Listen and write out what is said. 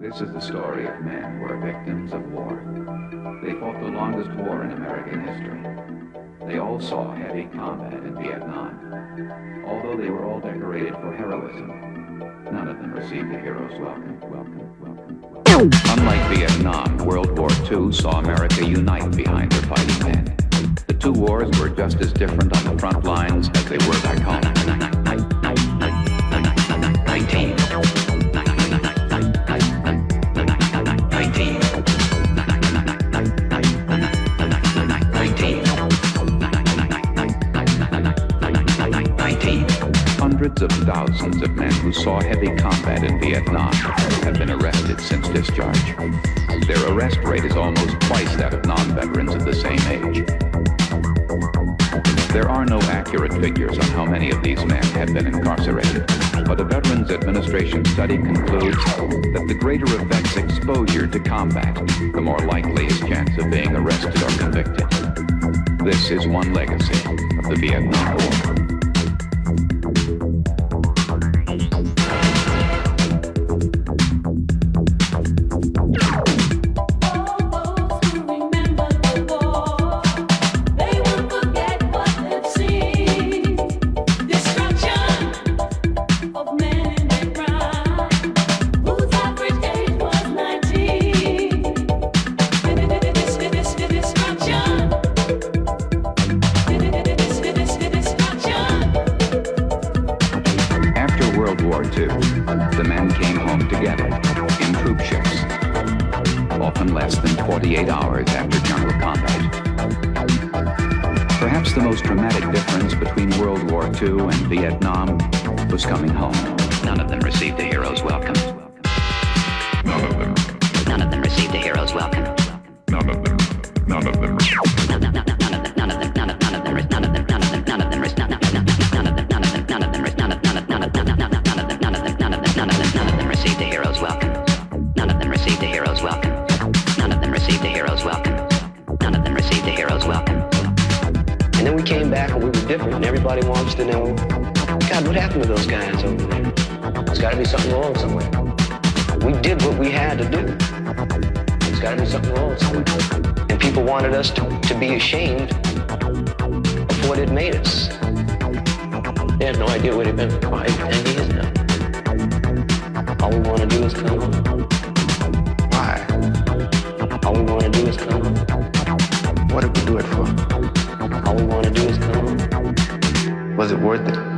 This is the story of men who are victims of war. They fought the longest war in American history. They all saw heavy combat in Vietnam. Although they were all decorated for heroism, none of them received a hero's welcome. Unlike Vietnam, World War II saw America unite behind their fighting men. The two wars were just as different on the front lines as they were back home. 19. Hundreds of thousands of men who saw heavy combat in Vietnam have been arrested since discharge. Their arrest rate is almost twice that of non-veterans of the same age. There are no accurate figures on how many of these men have been incarcerated, but a Veterans Administration study concludes that the greater affects exposure to combat, the more likely his chance of being arrested or convicted. This is one legacy of the Vietnam War. The men came home together in troop ships, often less than 48 hours after jungle combat. Perhaps the most dramatic difference between World War II and Vietnam was coming home. None of them received a hero's welcome. None of them received a hero's welcome. None of them. And then we came back and we were different, and everybody watched and then, God, what happened to those guys over there? There's got to be something wrong somewhere. We did what we had to do. There's got to be something wrong somewhere. And people wanted us to be ashamed of what it made us. They had no idea what it meant for 5, 10 years now. All we want to do is come home. Why? All we want to do is come home. What did we do it for? All we want to do is come home. Was it worth it?